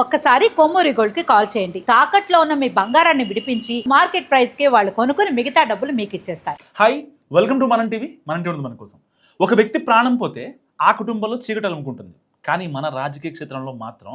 ఒక్కసారి కొమ్మూరి గోల్డ్ కి కాల్ చేయండి. తాకట్లో ఉన్న మీ బంగారాన్ని విడిపించి మార్కెట్ ప్రైస్ కి వాళ్ళు కొనుక్కుని మిగతా డబ్బులు మీకు ఇచ్చేస్తారు. హాయ్, వెల్కమ్ టు మన టీవీ. మన టీవీ మన కోసం. ఒక వ్యక్తి ప్రాణం పోతే ఆ కుటుంబంలో చీకటి అలుముకుంటుంది. కానీ మన రాజకీయ క్షేత్రంలో మాత్రం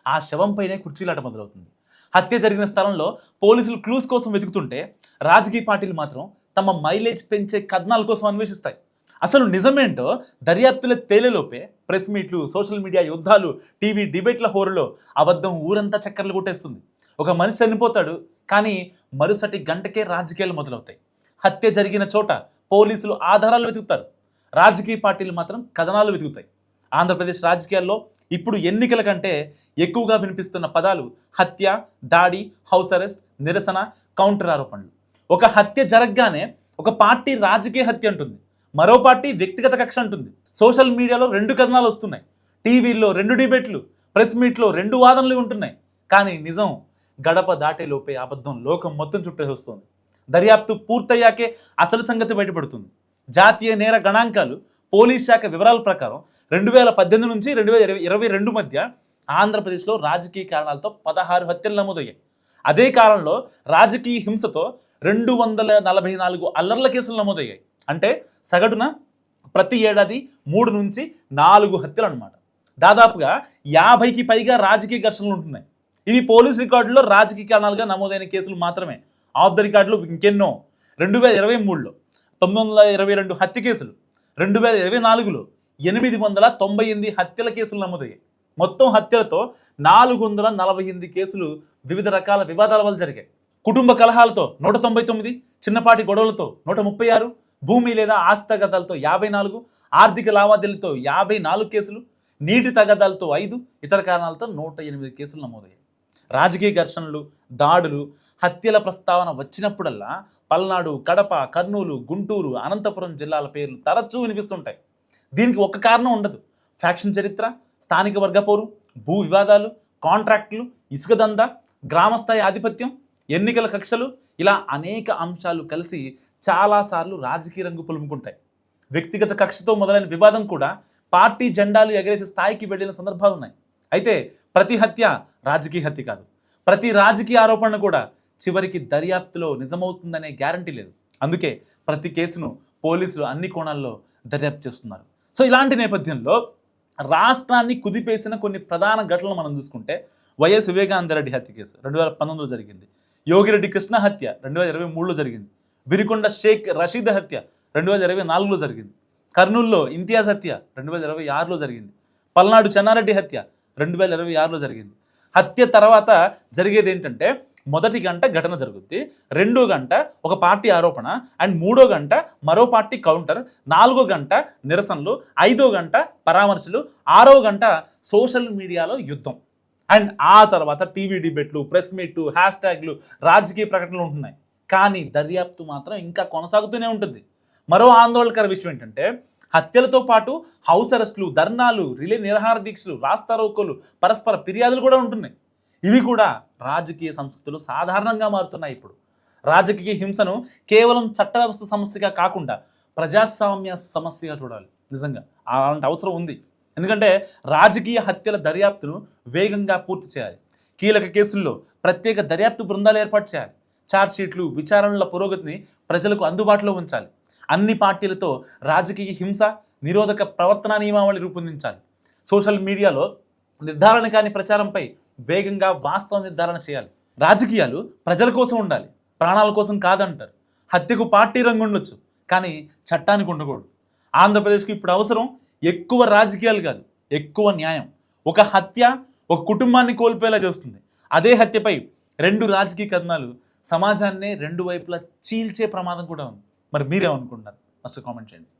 ఆ శవంపైనే కుర్చీలాట మొదలవుతుంది. హత్య జరిగిన స్థలంలో పోలీసులు క్లూస్ కోసం వెతుకుతుంటే రాజకీయ పార్టీలు మాత్రం తమ మైలేజ్ పెంచే కథనాల కోసం అన్వేషిస్తాయి. అసలు నిజమేంటో దర్యాప్తుల తేలేలోపే ప్రెస్ మీట్లు, సోషల్ మీడియా యుద్ధాలు, టీవీ డిబేట్ల హోరులో అబద్ధం ఊరంతా చక్కర్లు కొట్టేస్తుంది. ఒక మనిషి చనిపోతాడు, కానీ మరుసటి గంటకే రాజకీయాలు మొదలవుతాయి. హత్య జరిగిన చోట పోలీసులు ఆధారాలు వెతుకుతారు, రాజకీయ పార్టీలు మాత్రం కథనాలు వెతుకుతాయి. ఆంధ్రప్రదేశ్ రాజకీయాల్లో ఇప్పుడు ఎన్నికల కంటే ఎక్కువగా వినిపిస్తున్న పదాలు హత్య, దాడి, హౌస్ అరెస్ట్, నిరసన, కౌంటర్ ఆరోపణలు. ఒక హత్య జరగగానే ఒక పార్టీ రాజకీయ హత్య అంటుంది, మరో పార్టీ వ్యక్తిగత కక్ష అంటుంది. సోషల్ మీడియాలో 2 కథనాలు వస్తున్నాయి, టీవీల్లో 2 డిబేట్లు, ప్రెస్ మీట్లో 2 వాదనలు ఉంటున్నాయి. కానీ నిజం గడప దాటేలోపే అబద్ధం లోకం మొత్తం చుట్టేసి వస్తుంది. దర్యాప్తు పూర్తయ్యాకే అసలు సంగతి బయటపడుతుంది. జాతీయ నేర గణాంకాలు, పోలీస్ శాఖ వివరాల ప్రకారం 2018 నుంచి 2022 మధ్య ఆంధ్రప్రదేశ్లో రాజకీయ కారణాలతో 16 హత్యలు నమోదయ్యాయి. అదే కాలంలో రాజకీయ హింసతో 244 అల్లర్ల కేసులు నమోదయ్యాయి. అంటే సగటున ప్రతి ఏడాది 3 నుంచి 4 హత్యలు అనమాట. దాదాపుగా 50కి పైగా రాజకీయ ఘర్షణలు ఉంటున్నాయి. ఇవి పోలీస్ రికార్డుల్లో రాజకీయ కారణాలుగా నమోదైన కేసులు మాత్రమే. ఆఫ్ ద రికార్డులు ఇంకెన్నో. 2023లో 922 హత్య కేసులు, 2024లో 898 హత్యల కేసులు నమోదయ్యాయి. మొత్తం హత్యలతో 448 కేసులు వివిధ రకాల వివాదాల వల్ల జరిగాయి. కుటుంబ కలహాలతో 199, చిన్నపాటి గొడవలతో 136, భూమి లేదా ఆస్తి తగాదాలతో 54, ఆర్థిక లావాదేవీలతో 54 కేసులు, నీటి తగాదాలతో 5, ఇతర కారణాలతో 108 కేసులు నమోదయ్యాయి. రాజకీయ ఘర్షణలు, దాడులు, హత్యల ప్రస్తావన వచ్చినప్పుడల్లా పల్నాడు, కడప, కర్నూలు, గుంటూరు, అనంతపురం జిల్లాల పేర్లు తరచూ వినిపిస్తుంటాయి. దీనికి ఒక్క కారణం ఉండదు. ఫ్యాక్షన్ చరిత్ర, స్థానిక వర్గ పోరు, భూ వివాదాలు, కాంట్రాక్టులు, ఇసుక దందా, గ్రామస్థాయి ఆధిపత్యం, ఎన్నికల కక్షలు, ఇలా అనేక అంశాలు కలిసి చాలాసార్లు రాజకీయ రంగు పులుముకుంటాయి. వ్యక్తిగత కక్షతో మొదలైన వివాదం కూడా పార్టీ జెండాలు ఎగరేసే స్థాయికి వెళ్ళిన సందర్భాలు ఉన్నాయి. అయితే ప్రతి హత్య రాజకీయ హత్య కాదు. ప్రతి రాజకీయ ఆరోపణ కూడా చివరికి దర్యాప్తులో నిజమవుతుందనే గ్యారంటీ లేదు. అందుకే ప్రతి కేసును పోలీసులు అన్ని కోణాల్లో దర్యాప్తు చేస్తున్నారు. సో ఇలాంటి నేపథ్యంలో రాష్ట్రాన్ని కుదిపేసిన కొన్ని ప్రధాన ఘటనలు మనం చూసుకుంటే, వైఎస్ వివేకానందరెడ్డి హత్య కేసు 2019లో జరిగింది. యోగిరెడ్డి కృష్ణ హత్య 2023లో జరిగింది. విరికొండ షేక్ రషీద్ హత్య 2024లో జరిగింది. కర్నూలులో ఇంతియాజ్ హత్య 2026లో జరిగింది. పల్నాడు చెన్నారెడ్డి హత్య 2026లో జరిగింది. హత్య తర్వాత జరిగేది ఏంటంటే, మొదటి గంట ఘటన జరుగుద్ది, 2వ గంట ఒక పార్టీ ఆరోపణ, అండ్ 3వ గంట మరో పార్టీ కౌంటర్, 4వ గంట నిరసనలు, 5వ గంట పరామర్శలు, 6వ గంట సోషల్ మీడియాలో యుద్ధం, అండ్ ఆ తర్వాత టీవీ డిబేట్లు, ప్రెస్ మీట్లు, హ్యాష్ ట్యాగ్లు, రాజకీయ ప్రకటనలు ఉంటున్నాయి. కానీ దర్యాప్తు మాత్రం ఇంకా కొనసాగుతూనే ఉంటుంది. మరో ఆందోళనకర విషయం ఏంటంటే, హత్యలతో పాటు హౌస్ అరెస్టులు, ధర్నాలు, రిలే నిరాహార దీక్షలు, రాస్తారోకోలు, పరస్పర ఫిర్యాదులు కూడా ఉంటున్నాయి. ఇవి కూడా రాజకీయ సంస్కృతులు సాధారణంగా మారుతున్నాయి. ఇప్పుడు రాజకీయ హింసను కేవలం చట్ట వ్యవస్థ సమస్యగా కాకుండా ప్రజాస్వామ్య సమస్యగా చూడాలి. నిజంగా అలాంటి అవసరం ఉంది. ఎందుకంటే రాజకీయ హత్యల దర్యాప్తును వేగంగా పూర్తి చేయాలి. కీలక కేసుల్లో ప్రత్యేక దర్యాప్తు బృందాలు ఏర్పాటు చేయాలి. ఛార్జ్షీట్లు, విచారణల పురోగతిని ప్రజలకు అందుబాటులో ఉంచాలి. అన్ని పార్టీలతో రాజకీయ హింస నిరోధక ప్రవర్తన నియమావళి రూపొందించాలి. సోషల్ మీడియాలో నిర్ధారణ కాని ప్రచారంపై వేగంగా వాస్తవ నిర్ధారణ చేయాలి. రాజకీయాలు ప్రజల కోసం ఉండాలి, ప్రాణాల కోసం కాదంటారు. హత్యకు పార్టీ రంగు ఉండొచ్చు, కానీ చట్టానికి ఉండకూడదు. ఆంధ్రప్రదేశ్కి ఇప్పుడు అవసరం ఎక్కువ రాజకీయాలు కాదు, ఎక్కువ న్యాయం. ఒక హత్య ఒక కుటుంబాన్ని కోల్పోయేలా చేస్తుంది. అదే హత్యపై 2 రాజకీయ కథనాలు సమాజాన్నే 2 వైపులా చీల్చే ప్రమాదం కూడా ఉంది. మరి మీరేమనుకుంటున్నారు? ఫస్ట్ కామెంట్ చేయండి.